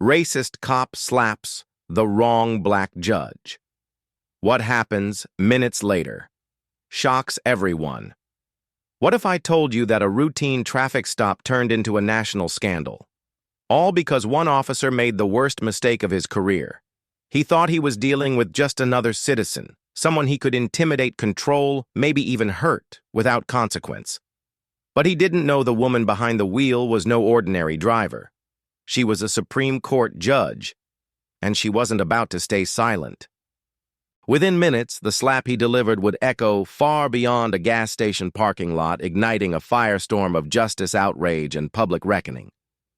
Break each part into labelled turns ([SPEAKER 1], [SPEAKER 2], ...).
[SPEAKER 1] Racist cop slaps the wrong black judge. What happens minutes later? Shocks everyone. What if I told you that a routine traffic stop turned into a national scandal? All because one officer made the worst mistake of his career. He thought he was dealing with just another citizen, someone he could intimidate, control, maybe even hurt, without consequence. But he didn't know the woman behind the wheel was no ordinary driver. She was a Supreme Court judge, and she wasn't about to stay silent. Within minutes, the slap he delivered would echo far beyond a gas station parking lot, igniting a firestorm of justice, outrage, and public reckoning.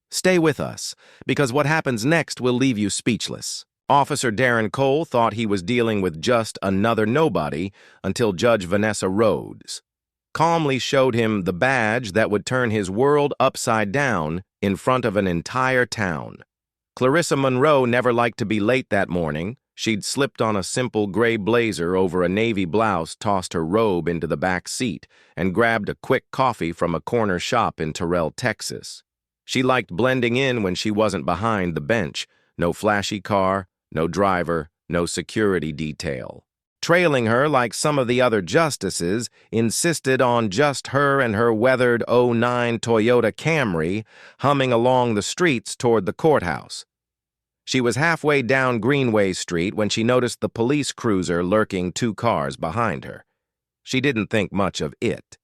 [SPEAKER 1] Stay with us, because what happens next will leave you speechless. Officer Darren Cole thought he was dealing with just another nobody until Judge Vanessa Rhodes calmly showed him the badge that would turn his world upside down in front of an entire town. Clarissa Monroe never liked to be late that morning. She'd slipped on a simple gray blazer over a navy blouse, tossed her robe into the back seat, and grabbed a quick coffee from a corner shop in Terrell, Texas. She liked blending in when she wasn't behind the bench. No flashy car, no driver, no security detail. Trailing her like some of the other justices insisted on just her and her weathered '09 Toyota Camry humming along the streets toward the courthouse. She was halfway down Greenway Street when she noticed the police cruiser lurking 2 cars behind her. She didn't think much of it.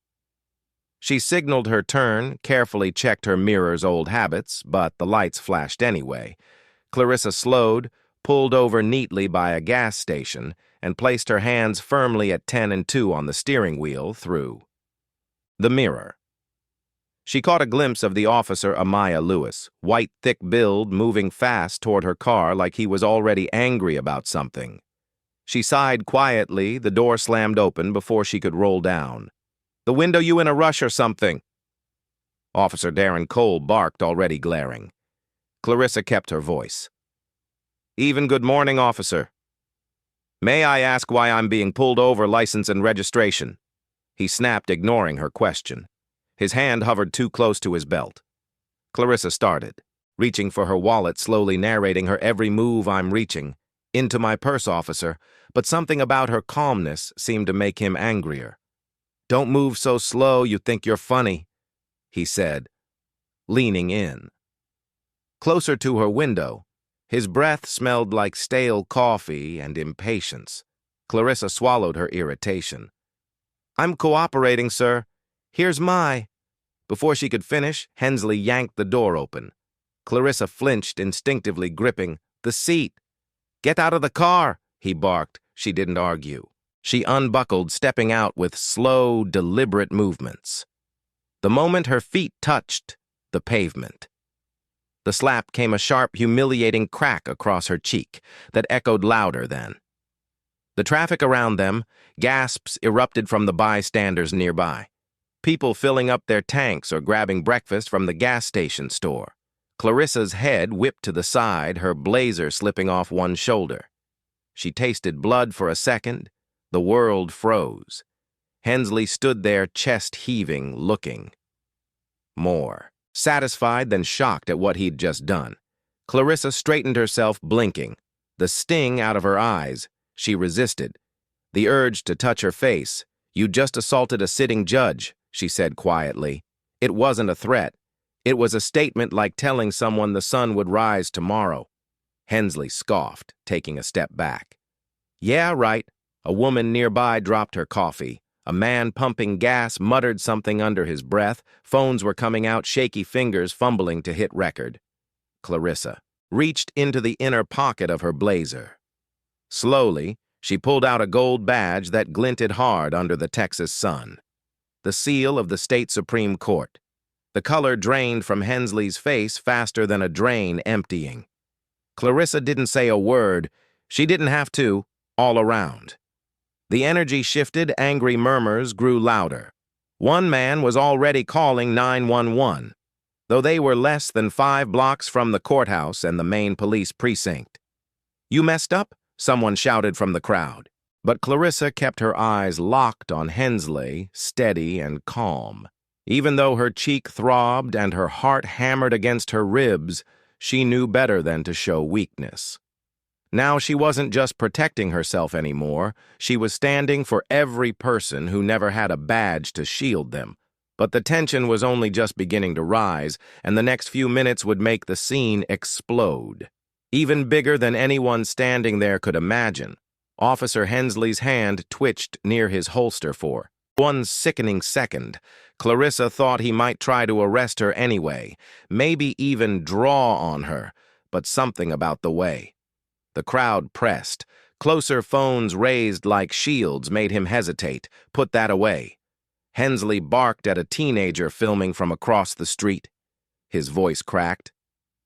[SPEAKER 1] She signaled her turn, carefully checked her mirror's old habits, but the lights flashed anyway. Clarissa slowed, pulled over neatly by a gas station, and placed her hands firmly at 10 and 2 on the steering wheel through the mirror. She caught a glimpse of the officer Amaya Lewis, white, thick build, moving fast toward her car like he was already angry about something. She sighed quietly, the door slammed open before she could roll down. "The window you in a rush or something?" Officer Darren Cole barked, already glaring. Clarissa kept her voice. "Even good morning, officer. May I ask why I'm being pulled over, license and registration?" He snapped, ignoring her question. His hand hovered too close to his belt. Clarissa started, reaching for her wallet, slowly narrating her every move. "I'm reaching into my purse, officer," but something about her calmness seemed to make him angrier. "Don't move so slow, you think you're funny," he said, leaning in. Closer to her window, his breath smelled like stale coffee and impatience. Clarissa swallowed her irritation. "I'm cooperating, sir. Here's my—" Before she could finish, Hensley yanked the door open. Clarissa flinched, instinctively gripping the seat. "Get out of the car," he barked. She didn't argue. She unbuckled, stepping out with slow, deliberate movements. The moment her feet touched the pavement, the slap came a sharp, humiliating crack across her cheek that echoed louder then. The traffic around them, gasps erupted from the bystanders nearby. People filling up their tanks or grabbing breakfast from the gas station store. Clarissa's head whipped to the side, her blazer slipping off one shoulder. She tasted blood for a second. The world froze. Hensley stood there, chest heaving, looking. More satisfied than shocked at what he'd just done. Clarissa straightened herself, blinking. The sting out of her eyes. She resisted. The urge to touch her face. "You just assaulted a sitting judge," she said quietly. It wasn't a threat. It was a statement like telling someone the sun would rise tomorrow. Hensley scoffed, taking a step back. "Yeah, right." A woman nearby dropped her coffee. A man pumping gas muttered something under his breath. Phones were coming out, shaky fingers fumbling to hit record. Clarissa reached into the inner pocket of her blazer. Slowly, she pulled out a gold badge that glinted hard under the Texas sun. The seal of the state Supreme Court. The color drained from Hensley's face faster than a drain emptying. Clarissa didn't say a word. She didn't have to, all around. The energy shifted, angry murmurs grew louder. One man was already calling 911, though they were less than 5 blocks from the courthouse and the main police precinct. "You messed up?" someone shouted from the crowd. But Clarissa kept her eyes locked on Hensley, steady and calm. Even though her cheek throbbed and her heart hammered against her ribs, She knew better than to show weakness. Now she wasn't just protecting herself anymore, she was standing for every person who never had a badge to shield them. But the tension was only just beginning to rise, and the next few minutes would make the scene explode. Even bigger than anyone standing there could imagine. Officer Hensley's hand twitched near his holster for 1 sickening second. Clarissa thought he might try to arrest her anyway, maybe even draw on her, but something about the way. The crowd pressed. Closer, phones raised like shields made him hesitate. Put that away. Hensley barked at a teenager filming from across the street. His voice cracked.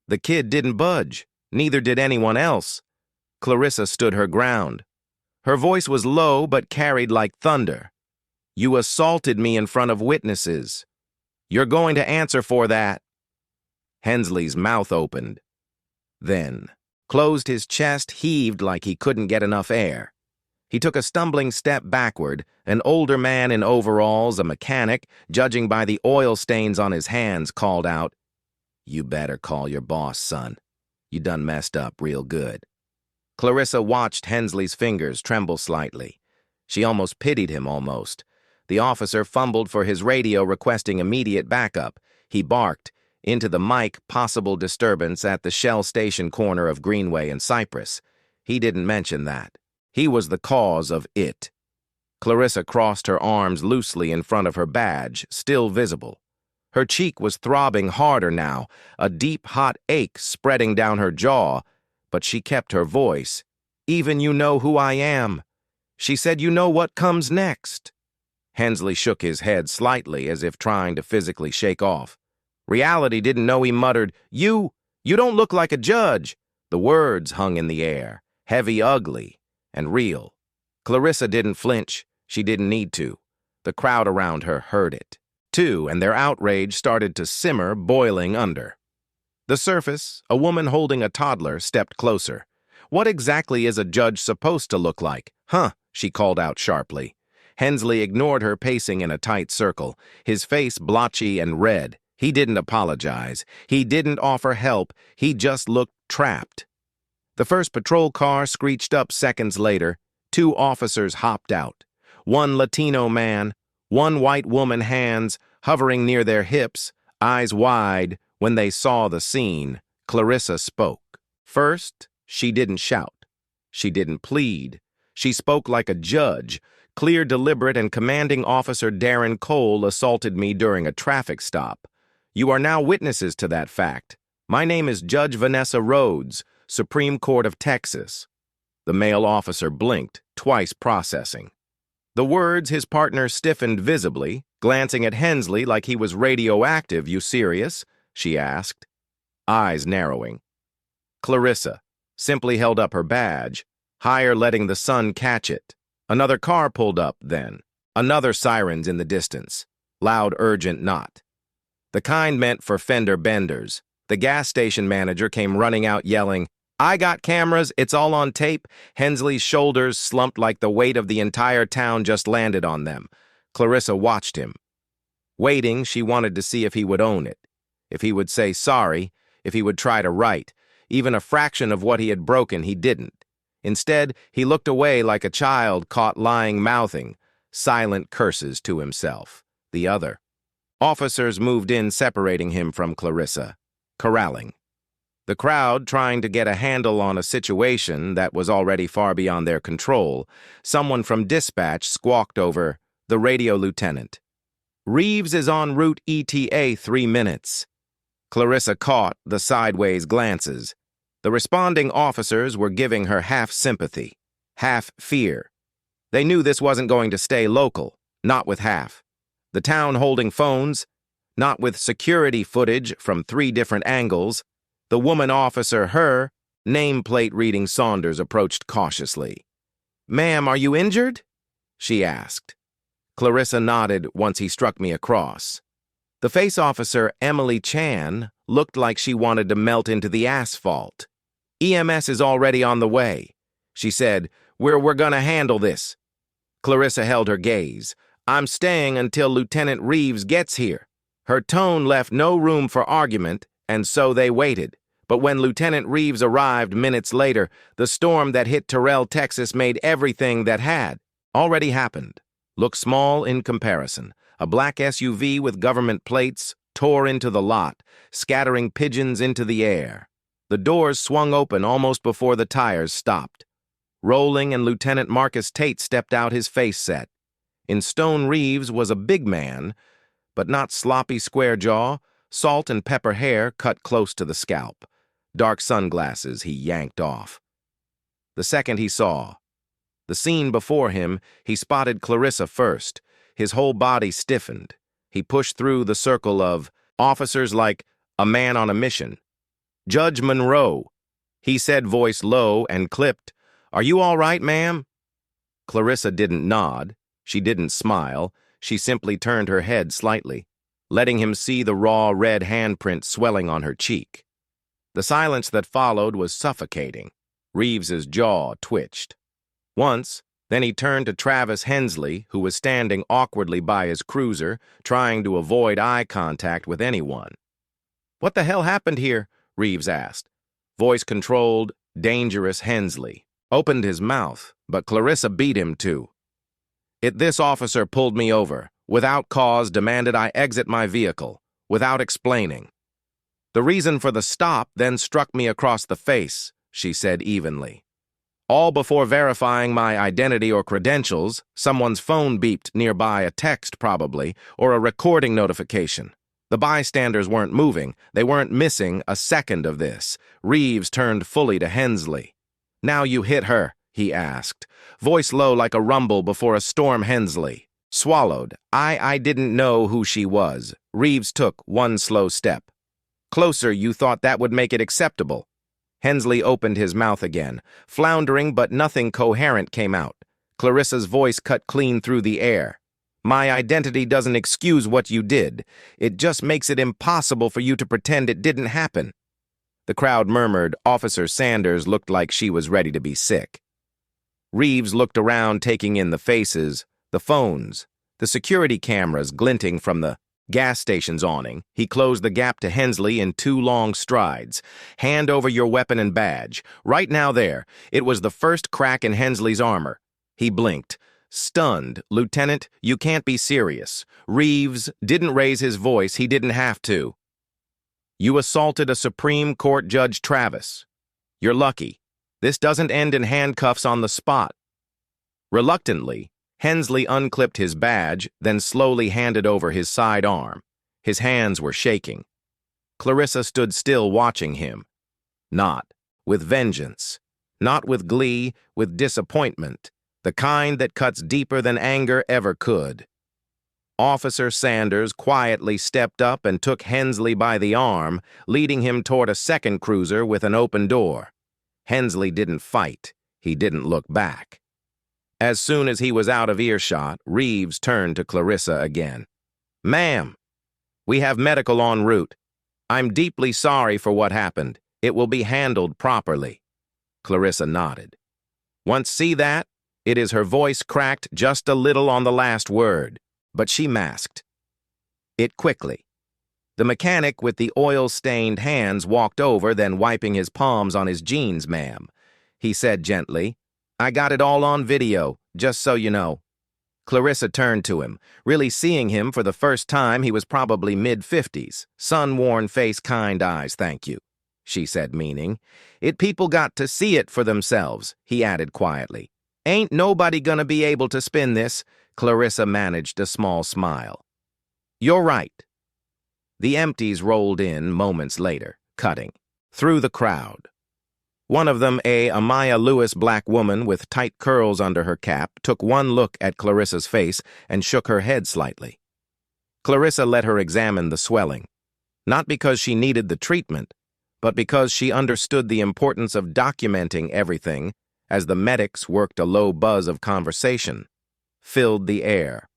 [SPEAKER 1] The kid didn't budge. Neither did anyone else. Clarissa stood her ground. Her voice was low but carried like thunder. You assaulted me in front of witnesses. You're going to answer for that. Hensley's mouth opened. Then closed, his chest heaved like he couldn't get enough air. He took a stumbling step backward. An older man in overalls, a mechanic, judging by the oil stains on his hands, called out, You better call your boss, son. You done messed up real good. Clarissa watched Hensley's fingers tremble slightly. She almost pitied him, almost. The officer fumbled for his radio, requesting immediate backup. He barked into the mic possible disturbance at the Shell Station corner of Greenway and Cypress. He didn't mention that. He was the cause of it. Clarissa crossed her arms loosely in front of her badge, still visible. Her cheek was throbbing harder now, a deep, hot ache spreading down her jaw, but she kept her voice. Even you know who I am. She said you know what comes next. Hensley shook his head slightly as if trying to physically shake off. Reality didn't know. He muttered, You don't look like a judge. The words hung in the air, heavy, ugly, and real. Clarissa didn't flinch. She didn't need to. The crowd around her heard it, too, and their outrage started to simmer, boiling under. The surface, a woman holding a toddler, stepped closer. What exactly is a judge supposed to look like? Huh, she called out sharply. Hensley ignored her, pacing in a tight circle, his face blotchy and red. He didn't apologize. He didn't offer help. He just looked trapped. The first patrol car screeched up seconds later. 2 officers hopped out. 1 Latino man, 1 white woman, hands hovering near their hips, eyes wide. When they saw the scene, Clarissa spoke. First, she didn't shout. She didn't plead. She spoke like a judge. Clear, deliberate, and commanding. Officer Darren Cole assaulted me during a traffic stop. You are now witnesses to that fact. My name is Judge Vanessa Rhodes, Supreme Court of Texas. The male officer blinked, twice processing. The words his partner stiffened visibly, glancing at Hensley like he was radioactive. You serious? She asked, eyes narrowing. Clarissa simply held up her badge, higher, letting the sun catch it. Another car pulled up then. Another sirens in the distance. Loud, urgent not. The kind meant for fender benders. The gas station manager came running out yelling, I got cameras, it's all on tape. Hensley's shoulders slumped like the weight of the entire town just landed on them. Clarissa watched him. Waiting, she wanted to see if he would own it. If he would say sorry, if he would try to right. Even a fraction of what he had broken, he didn't. Instead, he looked away like a child caught lying, mouthing silent curses to himself. The other officers moved in, separating him from Clarissa, corralling. The crowd trying to get a handle on a situation that was already far beyond their control. Someone from dispatch squawked over the radio lieutenant. Reeves is en route ETA 3 minutes. Clarissa caught the sideways glances. The responding officers were giving her half sympathy, half fear. They knew this wasn't going to stay local, not with half. The town holding phones, not with security footage from 3 different angles. The woman officer, her nameplate reading Saunders, approached cautiously. Ma'am, are you injured? She asked. Clarissa nodded once he struck me across. The face officer, Emily Chan, looked like she wanted to melt into the asphalt. EMS is already on the way. She said, We're gonna handle this. Clarissa held her gaze. I'm staying until Lieutenant Reeves gets here. Her tone left no room for argument, and so they waited. But when Lieutenant Reeves arrived minutes later, the storm that hit Terrell, Texas made everything that had already happened look small in comparison. A black SUV with government plates tore into the lot, scattering pigeons into the air. The doors swung open almost before the tires stopped. Rolling and Lieutenant Marcus Tate stepped out, his face set. In stone, Reeves was a big man, but not sloppy square jaw, salt and pepper hair cut close to the scalp. Dark sunglasses he yanked off. The second he saw the scene before him, he spotted Clarissa first. His whole body stiffened. He pushed through the circle of officers like a man on a mission. "Judge Monroe," he said, voice low and clipped. "Are you all right, ma'am?" Clarissa didn't nod. She didn't smile. She simply turned her head slightly, letting him see the raw red handprint swelling on her cheek. The silence that followed was suffocating. Reeves's jaw twitched. Once, then he turned to Travis Hensley, who was standing awkwardly by his cruiser, trying to avoid eye contact with anyone. "What the hell happened here?" Reeves asked. Voice-controlled, dangerous Hensley opened his mouth, but Clarissa beat him to. This officer pulled me over, without cause demanded I exit my vehicle, without explaining. The reason for the stop then struck me across the face," she said evenly. "All before verifying my identity or credentials, someone's phone beeped nearby, a text probably, or a recording notification. The bystanders weren't moving. They weren't missing a second of this." Reeves turned fully to Hensley. "Now you hit her," he asked, voice low like a rumble before a storm. Hensley swallowed. I didn't know who she was." Reeves took one slow step. "Closer, you thought that would make it acceptable." Hensley opened his mouth again, floundering, but nothing coherent came out. Clarissa's voice cut clean through the air. "My identity doesn't excuse what you did. It just makes it impossible for you to pretend it didn't happen." The crowd murmured. Officer Sanders looked like she was ready to be sick. Reeves looked around, taking in the faces, the phones, the security cameras glinting from the gas station's awning. He closed the gap to Hensley in 2 long strides. "Hand over your weapon and badge. Right now there." It was the first crack in Hensley's armor. He blinked. Stunned. "Lieutenant, you can't be serious." Reeves didn't raise his voice. He didn't have to. "You assaulted a Supreme Court Judge Travis. You're lucky. This doesn't end in handcuffs on the spot." Reluctantly, Hensley unclipped his badge, then slowly handed over his side arm. His hands were shaking. Clarissa stood still, watching him. Not with vengeance. Not with glee, with disappointment. The kind that cuts deeper than anger ever could. Officer Sanders quietly stepped up and took Hensley by the arm, leading him toward a second cruiser with an open door. Hensley didn't fight. He didn't look back. As soon as he was out of earshot, Reeves turned to Clarissa again. "Ma'am, we have medical en route. I'm deeply sorry for what happened. It will be handled properly." Clarissa nodded. "Once see that?" Her voice cracked just a little on the last word, but she masked it quickly. The mechanic with the oil-stained hands walked over, then wiping his palms on his jeans. "Ma'am," he said gently, "I got it all on video, just so you know." Clarissa turned to him, really seeing him for the first time. He was probably mid-50s, sun-worn face, kind eyes. "Thank you," she said, meaning. People got to see it for themselves," he added quietly. "Ain't nobody gonna be able to spin this." Clarissa managed a small smile. "You're right." The empties rolled in moments later, cutting through the crowd. One of them, a Amaya Lewis black woman with tight curls under her cap, took one look at Clarissa's face and shook her head slightly. Clarissa let her examine the swelling, not because she needed the treatment, but because she understood the importance of documenting everything as the medics worked. A low buzz of conversation filled the air.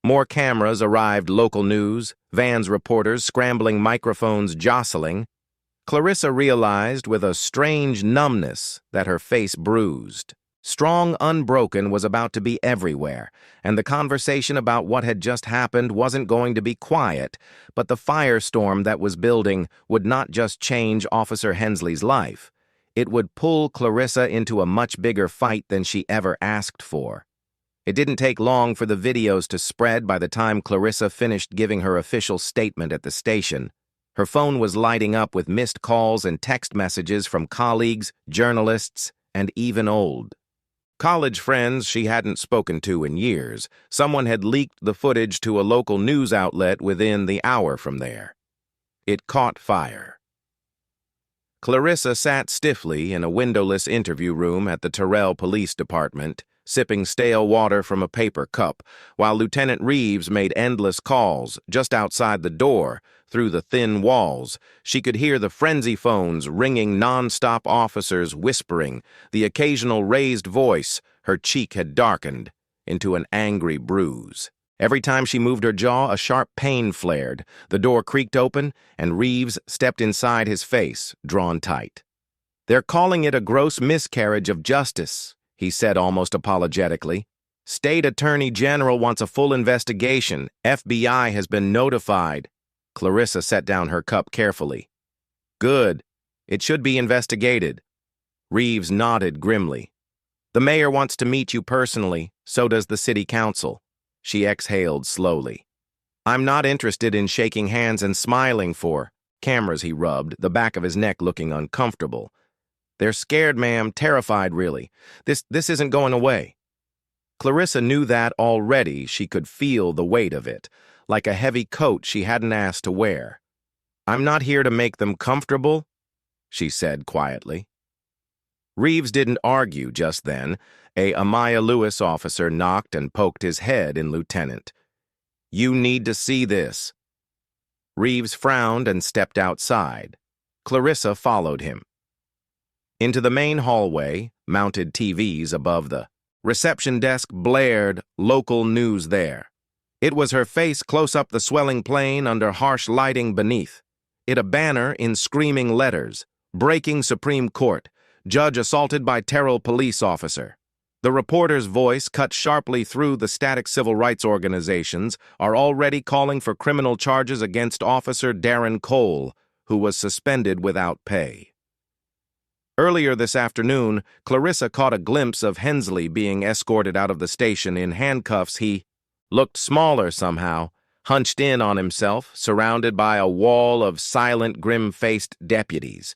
[SPEAKER 1] More cameras arrived, local news, vans, reporters, scrambling microphones jostling. Clarissa realized with a strange numbness that her face bruised. Strong Unbroken was about to be everywhere, and the conversation about what had just happened wasn't going to be quiet, but the firestorm that was building would not just change Officer Hensley's life. It would pull Clarissa into a much bigger fight than she ever asked for. It didn't take long for the videos to spread by the time Clarissa finished giving her official statement at the station. Her phone was lighting up with missed calls and text messages from colleagues, journalists, and even old college friends she hadn't spoken to in years. Someone had leaked the footage to a local news outlet within the hour from there. It caught fire. Clarissa sat stiffly in a windowless interview room at the Terrell Police Department, sipping stale water from a paper cup, while Lieutenant Reeves made endless calls just outside the door. Through the thin walls, she could hear the frenzy phones ringing, non-stop officers whispering, the occasional raised voice. Her cheek had darkened into an angry bruise. Every time she moved her jaw, a sharp pain flared. The door creaked open, and Reeves stepped inside, his face drawn tight. "They're calling it a gross miscarriage of justice," he said almost apologetically. "State Attorney General wants a full investigation. FBI has been notified." Clarissa set down her cup carefully. "Good. It should be investigated." Reeves nodded grimly. "The mayor wants to meet you personally, so does the city council." She exhaled slowly. "I'm not interested in shaking hands and smiling for cameras," he rubbed, the back of his neck looking uncomfortable. "They're scared, ma'am, terrified, really. This isn't going away." Clarissa knew that already. She could feel the weight of it, like a heavy coat she hadn't asked to wear. "I'm not here to make them comfortable," she said quietly. Reeves didn't argue just then. A Amaya Lewis officer knocked and poked his head in. "Lieutenant, you need to see this." Reeves frowned and stepped outside. Clarissa followed him. Into the main hallway, mounted TVs above the reception desk blared local news there. It was her face close up the swelling plane under harsh lighting beneath. It a banner in screaming letters, "Breaking Supreme Court, Judge assaulted by Terrell police officer." The reporter's voice, cut sharply through the static civil rights organizations, are already calling for criminal charges against Officer Darren Cole, who was suspended without pay. Earlier this afternoon, Clarissa caught a glimpse of Hensley being escorted out of the station in handcuffs. He looked smaller somehow, hunched in on himself, surrounded by a wall of silent, grim-faced deputies.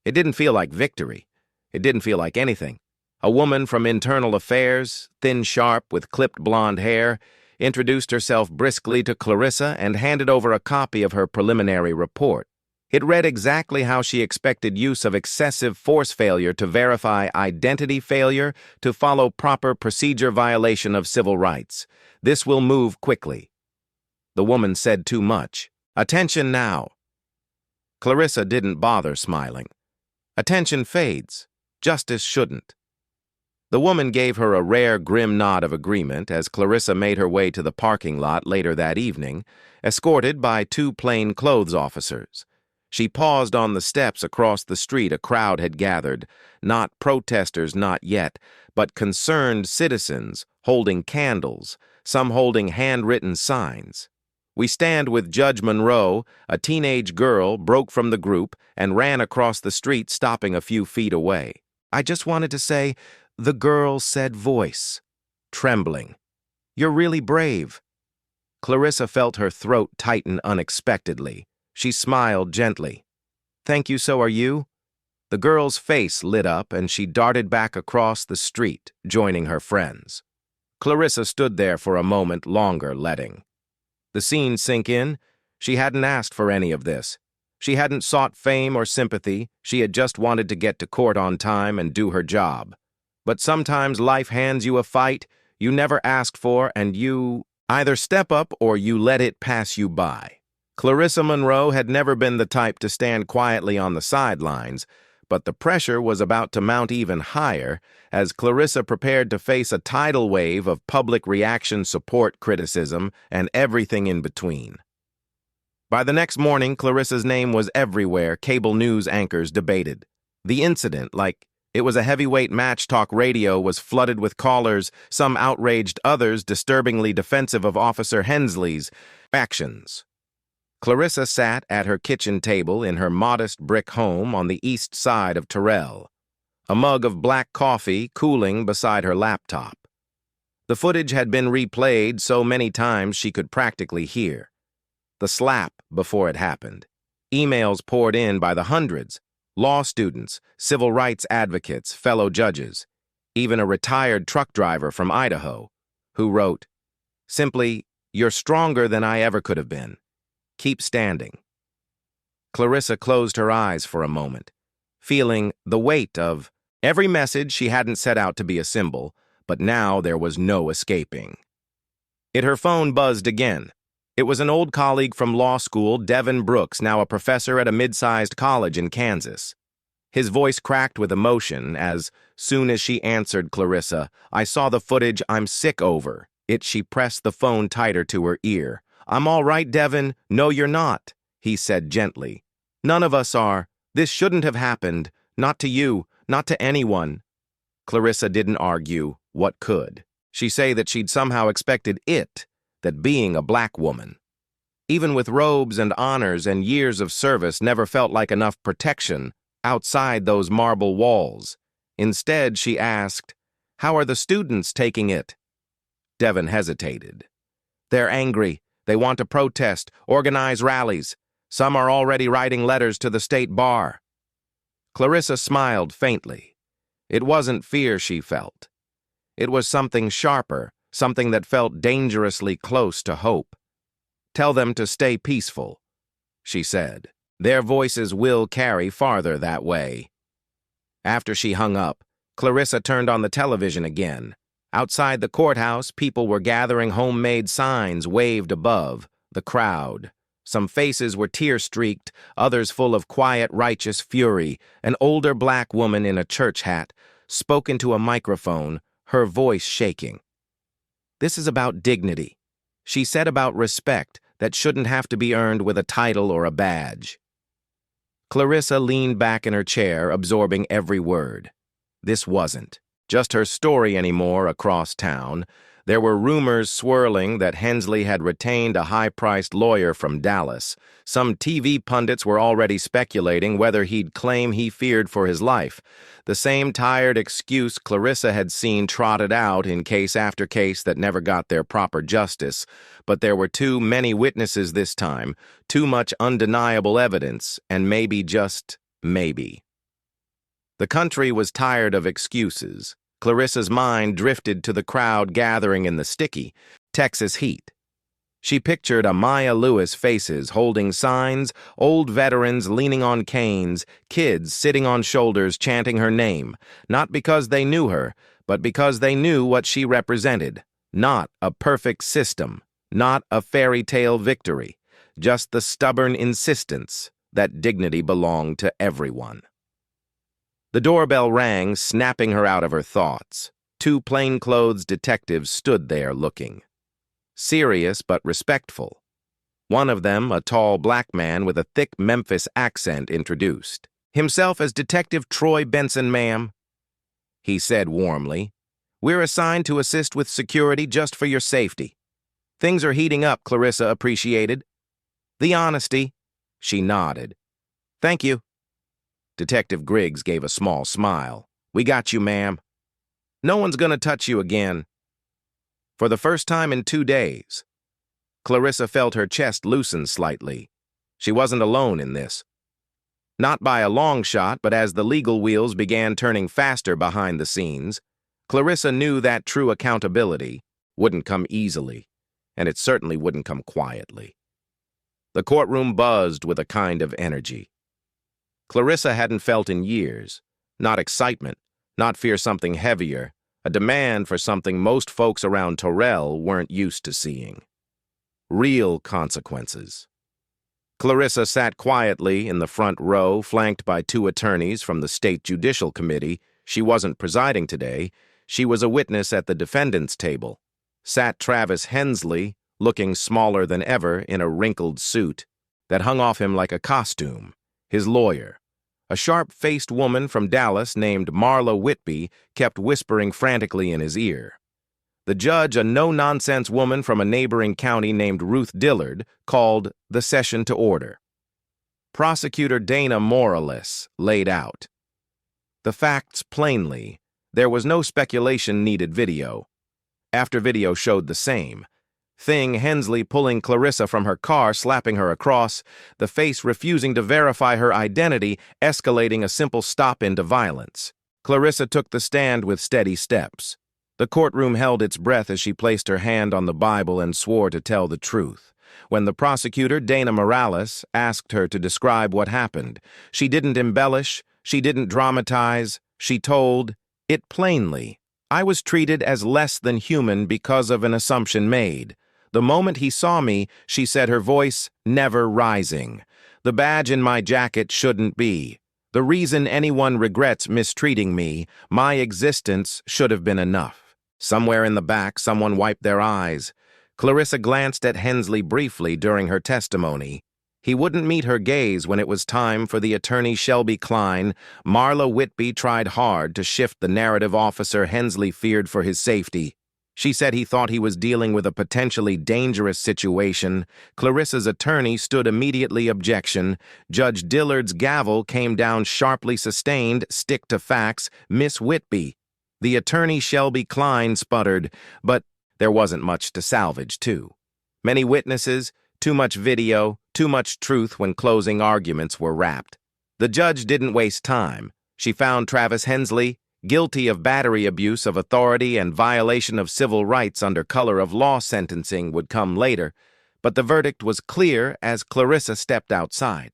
[SPEAKER 1] It didn't feel like victory. It didn't feel like anything. A woman from Internal Affairs, thin, sharp, with clipped blonde hair, introduced herself briskly to Clarissa and handed over a copy of her preliminary report. It read exactly how she expected: use of excessive force failure to verify identity failure to follow proper procedure, violation of civil rights. This will move quickly. The woman said too much. "Attention now." Clarissa didn't bother smiling. Attention fades. Justice shouldn't. The woman gave her a rare grim nod of agreement as Clarissa made her way to the parking lot later that evening, escorted by two plainclothes officers. She paused on the steps across the street. A crowd had gathered, not protesters, not yet, but concerned citizens holding candles, some holding handwritten signs. "We stand with Judge Monroe." A teenage girl broke from the group and ran across the street, stopping a few feet away. "I just wanted to say," the girl said, voice trembling, "you're really brave." Clarissa felt her throat tighten unexpectedly. She smiled gently. "Thank you, so are you?" The girl's face lit up and she darted back across the street, joining her friends. Clarissa stood there for a moment longer, letting the scene sink in. She hadn't asked for any of this. She hadn't sought fame or sympathy. She had just wanted to get to court on time and do her job. But sometimes life hands you a fight you never asked for, and you either step up or you let it pass you by. Clarissa Monroe had never been the type to stand quietly on the sidelines, but the pressure was about to mount even higher as Clarissa prepared to face a tidal wave of public reaction, support, criticism, and everything in between. By the next morning, Clarissa's name was everywhere. Cable news anchors debated the incident like It was a heavyweight match talk radio was flooded with callers, some outraged, others disturbingly defensive of Officer Hensley's actions. Clarissa sat at her kitchen table in her modest brick home on the east side of Terrell, a mug of black coffee cooling beside her laptop. The footage had been replayed so many times she could practically hear. The slap before it happened. Emails poured in by the hundreds. Law students, civil rights advocates, fellow judges, even a retired truck driver from Idaho, who wrote, simply, "You're stronger than I ever could have been. Keep standing." Clarissa closed her eyes for a moment, feeling the weight of every message she hadn't set out to be a symbol, but now there was no escaping. Her phone buzzed again. It was an old colleague from law school, Devin Brooks, now a professor at a mid-sized college in Kansas. His voice cracked with emotion as, soon as she answered Clarissa, "I saw the footage, I'm sick over it." She pressed the phone tighter to her ear. "I'm all right, Devin." "No, you're not," he said gently. "None of us are. This shouldn't have happened. Not to you, not to anyone." Clarissa didn't argue. What could? She say that she'd somehow expected that being a black woman, even with robes and honors and years of service, never felt like enough protection outside those marble walls. Instead, she asked, "How are the students taking it?" Devin hesitated. "They're angry. They want to protest, organize rallies. Some are already writing letters to the state bar." Clarissa smiled faintly. It wasn't fear she felt. It was something sharper, something that felt dangerously close to hope. "Tell them to stay peaceful," she said. "Their voices will carry farther that way." After she hung up, Clarissa turned on the television again. Outside the courthouse, people were gathering. Homemade signs waved above the crowd. Some faces were tear-streaked, others full of quiet, righteous fury. An older black woman in a church hat spoke into a microphone, her voice shaking. "This is about dignity," she said, "about respect that shouldn't have to be earned with a title or a badge." Clarissa leaned back in her chair, absorbing every word. This wasn't just her story anymore across town. There were rumors swirling that Hensley had retained a high-priced lawyer from Dallas. Some TV pundits were already speculating whether he'd claim he feared for his life. The same tired excuse Clarissa had seen trotted out in case after case that never got their proper justice. But there were too many witnesses this time, too much undeniable evidence, and maybe, just maybe. The country was tired of excuses. Clarissa's mind drifted to the crowd gathering in the sticky Texas heat. She pictured Amaya Lewis faces holding signs, old veterans leaning on canes, kids sitting on shoulders chanting her name, not because they knew her, but because they knew what she represented. Not a perfect system, not a fairy tale victory, just the stubborn insistence that dignity belonged to everyone. The doorbell rang, snapping her out of her thoughts. Two plainclothes detectives stood there looking. Serious but respectful. One of them, a tall black man with a thick Memphis accent, introduced himself as Detective Troy Benson, ma'am. He said warmly, "We're assigned to assist with security just for your safety." Things are heating up, Clarissa appreciated. The honesty. She nodded. "Thank you." Detective Griggs gave a small smile. "We got you, ma'am. No one's gonna touch you again." For the first time in 2 days, Clarissa felt her chest loosen slightly. She wasn't alone in this. Not by a long shot, but as the legal wheels began turning faster behind the scenes, Clarissa knew that true accountability wouldn't come easily, and it certainly wouldn't come quietly. The courtroom buzzed with a kind of energy Clarissa hadn't felt in years. Not excitement, not fear something heavier, a demand for something most folks around Terrell weren't used to seeing. Real consequences. Clarissa sat quietly in the front row, flanked by 2 attorneys from the State Judicial Committee. She wasn't presiding today. She was a witness at the defendant's table. Sat Travis Hensley, looking smaller than ever in a wrinkled suit that hung off him like a costume. His lawyer, A sharp-faced woman from Dallas named Marla Whitby kept whispering frantically in his ear. The judge, a no-nonsense woman from a neighboring county named Ruth Dillard, called the session to order. Prosecutor Dana Morales laid out the facts plainly. There was no speculation needed video. After video showed the same. Thing Hensley pulling Clarissa from her car, slapping her across, the face refusing to verify her identity, escalating a simple stop into violence. Clarissa took the stand with steady steps. The courtroom held its breath as she placed her hand on the Bible and swore to tell the truth. When the prosecutor, Dana Morales, asked her to describe what happened, she didn't embellish, she didn't dramatize, she told it plainly. I was treated as less than human because of an assumption made. The moment he saw me, she said, her voice never rising. The badge in my jacket shouldn't be. The reason anyone regrets mistreating me, my existence should have been enough. Somewhere in the back, someone wiped their eyes. Clarissa glanced at Hensley briefly during her testimony. He wouldn't meet her gaze when it was time for the attorney Shelby Klein. Marla Whitby tried hard to shift the narrative officer Hensley feared for his safety. She said he thought he was dealing with a potentially dangerous situation. Clarissa's attorney stood immediately objection. Judge Dillard's gavel came down sharply sustained, stick to facts, Miss Whitby. The attorney Shelby Klein sputtered, but there wasn't much to salvage, too. Many witnesses, too much video, too much truth when closing arguments were wrapped. The judge didn't waste time. She found Travis Hensley guilty of battery, abuse of authority, and violation of civil rights under color of law. Sentencing would come later, but the verdict was clear as Clarissa stepped outside.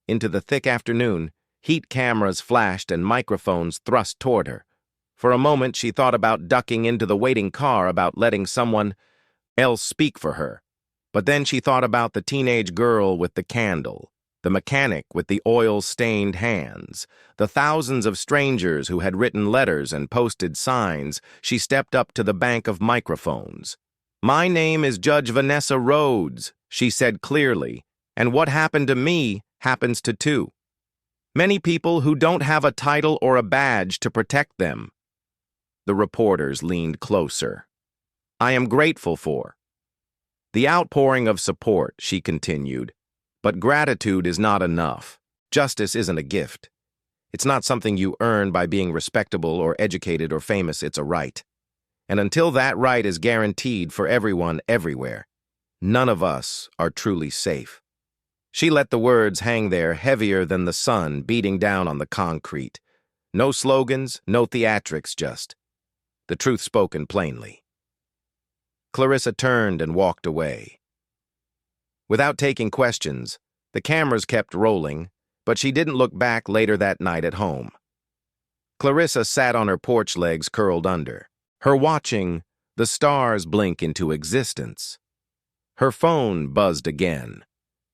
[SPEAKER 1] Into the thick afternoon, heat cameras flashed and microphones thrust toward her. For a moment, she thought about ducking into the waiting car, about letting someone else speak for her. But then she thought about the teenage girl with the candle, the mechanic with the oil-stained hands, the thousands of strangers who had written letters and posted signs. She stepped up to the bank of microphones. "My name is Judge Vanessa Rhodes," she said clearly, "and what happened to me happens to too. Many people who don't have a title or a badge to protect them." The reporters leaned closer. "I am grateful for the outpouring of support," she continued. "But gratitude is not enough. Justice isn't a gift. It's not something you earn by being respectable or educated or famous. It's a right. And until that right is guaranteed for everyone everywhere, none of us are truly safe." She let the words hang there, heavier than the sun beating down on the concrete. No slogans, no theatrics, just the truth spoken plainly. Clarissa turned and walked away. Without taking questions, the cameras kept rolling, but she didn't look back later that night at home. Clarissa sat on her porch legs curled under, her watching the stars blink into existence. Her phone buzzed again.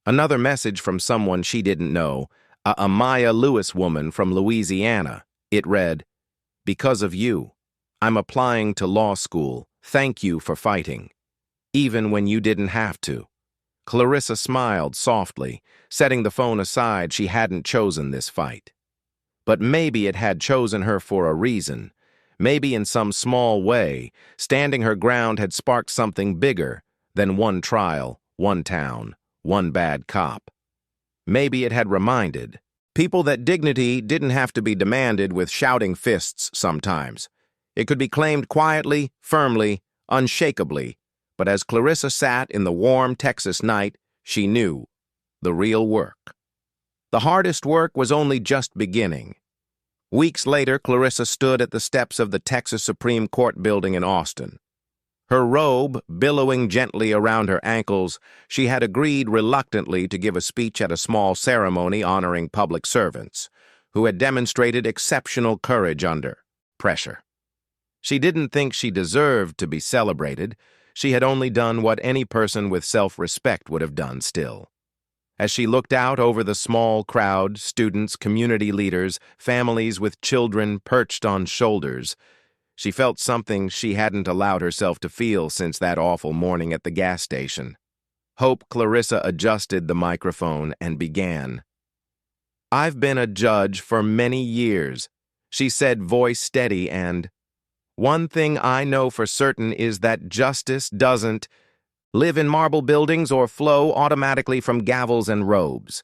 [SPEAKER 1] Another message from someone she didn't know, a Maya Lewis woman from Louisiana. It read, "Because of you, I'm applying to law school. Thank you for fighting, even when you didn't have to." Clarissa smiled softly, setting the phone aside. She hadn't chosen this fight. But maybe it had chosen her for a reason. Maybe in some small way, standing her ground had sparked something bigger than one trial, one town, one bad cop. Maybe it had reminded people that dignity didn't have to be demanded with shouting fists sometimes. It could be claimed quietly, firmly, unshakably. But as Clarissa sat in the warm Texas night, she knew the real work. The hardest work was only just beginning. Weeks later, Clarissa stood at the steps of the Texas Supreme Court building in Austin. Her robe billowing gently around her ankles, she had agreed reluctantly to give a speech at a small ceremony honoring public servants who had demonstrated exceptional courage under pressure. She didn't think she deserved to be celebrated. She had only done what any person with self-respect would have done still. As she looked out over the small crowd, students, community leaders, families with children perched on shoulders, she felt something she hadn't allowed herself to feel since that awful morning at the gas station. Clarissa adjusted the microphone and began. "I've been a judge for many years," she said, voice steady, and, "one thing I know for certain is that justice doesn't live in marble buildings or flow automatically from gavels and robes."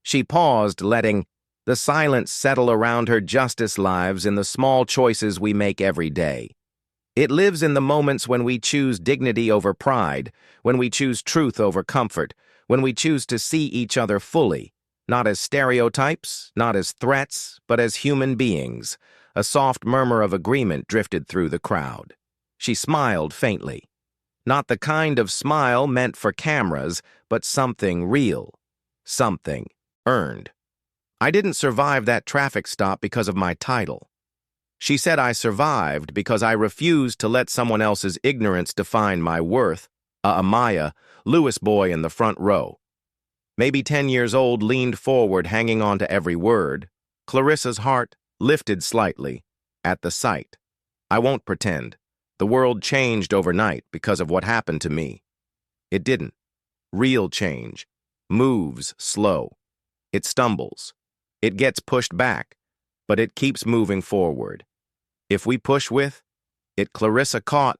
[SPEAKER 1] She paused, letting the silence settle around her. Justice lives in the small choices we make every day. It lives in the moments when we choose dignity over pride, when we choose truth over comfort, when we choose to see each other fully, not as stereotypes, not as threats, but as human beings. A soft murmur of agreement drifted through the crowd. She smiled faintly. Not the kind of smile meant for cameras, but something real. Something earned. "I didn't survive that traffic stop because of my title." She said I survived because I refused to let someone else's ignorance define my worth. Amaya, Lewis boy in the front row, maybe 10 years old, leaned forward, hanging on to every word. Clarissa's heart lifted slightly at the sight. "I won't pretend. The world changed overnight because of what happened to me. It didn't. Real change moves slow. It stumbles. It gets pushed back, but it keeps moving forward. If we push with it." Clarissa caught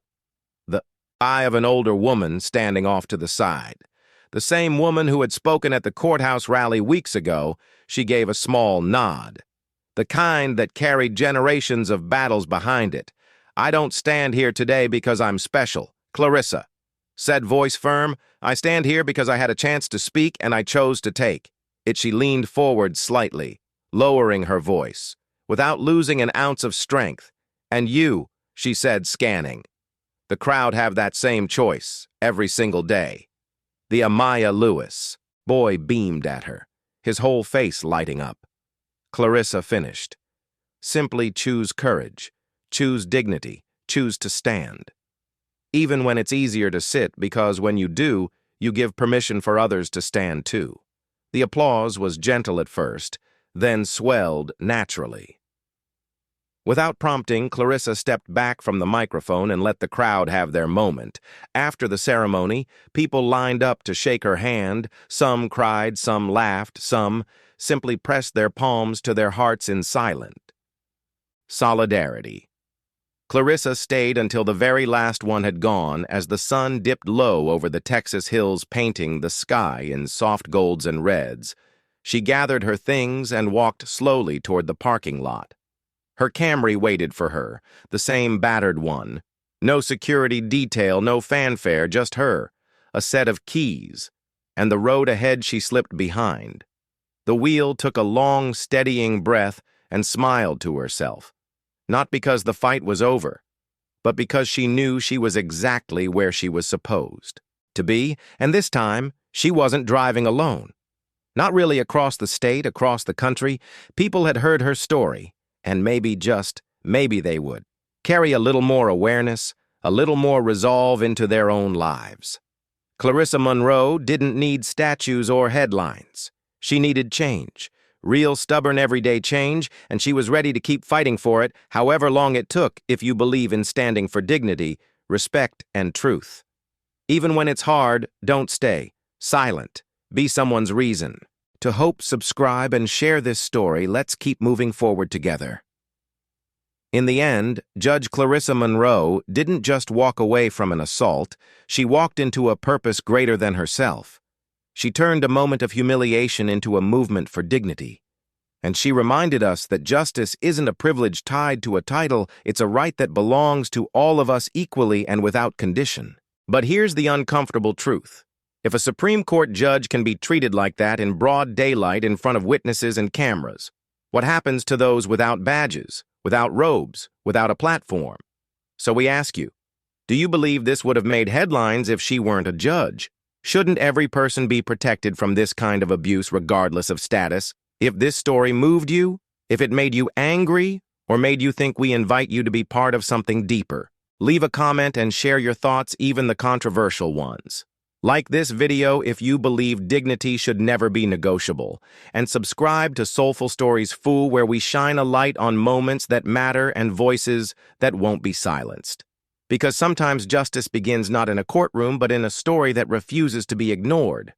[SPEAKER 1] the eye of an older woman standing off to the side. The same woman who had spoken at the courthouse rally weeks ago. She gave a small nod. The kind that carried generations of battles behind it. "I don't stand here today because I'm special, Clarissa," said, voice firm. "I stand here because I had a chance to speak and I chose to take it." She leaned forward slightly, lowering her voice, without losing an ounce of strength. "And you," she said, scanning. "The crowd have that same choice every single day." The Amaya Lewis boy beamed at her, his whole face lighting up. Clarissa finished. "Simply choose courage, choose dignity, choose to stand. Even when it's easier to sit, because when you do, you give permission for others to stand too." The applause was gentle at first, then swelled naturally. Without prompting, Clarissa stepped back from the microphone and let the crowd have their moment. After the ceremony, people lined up to shake her hand. Some cried, some laughed, some simply pressed their palms to their hearts in silent solidarity. Clarissa stayed until the very last one had gone, as the sun dipped low over the Texas hills, painting the sky in soft golds and reds. She gathered her things and walked slowly toward the parking lot. Her Camry waited for her, the same battered one. No security detail, no fanfare, just her, a set of keys, and the road ahead she slipped behind. The wheel took a long, steadying breath and smiled to herself. Not because the fight was over, but because she knew she was exactly where she was supposed to be, and this time she wasn't driving alone. Not really across the state, across the country. People had heard her story, and maybe, just maybe, they would carry a little more awareness, a little more resolve into their own lives. Clarissa Monroe didn't need statues or headlines. She needed change, real, stubborn, everyday change, and she was ready to keep fighting for it, however long it took, if you believe in standing for dignity, respect, and truth. Even when it's hard, don't stay silent. Be someone's reason. To hope, subscribe, and share this story. Let's keep moving forward together. In the end, Judge Clarissa Monroe didn't just walk away from an assault. She walked into a purpose greater than herself. She turned a moment of humiliation into a movement for dignity. And she reminded us that justice isn't a privilege tied to a title, it's a right that belongs to all of us equally and without condition. But here's the uncomfortable truth. If a Supreme Court judge can be treated like that in broad daylight in front of witnesses and cameras, what happens to those without badges, without robes, without a platform? So we ask you, do you believe this would have made headlines if she weren't a judge? Shouldn't every person be protected from this kind of abuse regardless of status? If this story moved you, if it made you angry, or made you think, we invite you to be part of something deeper. Leave a comment and share your thoughts, even the controversial ones. Like this video if you believe dignity should never be negotiable, and subscribe to Soulful Stories Fool, where we shine a light on moments that matter and voices that won't be silenced. Because sometimes justice begins not in a courtroom, but in a story that refuses to be ignored.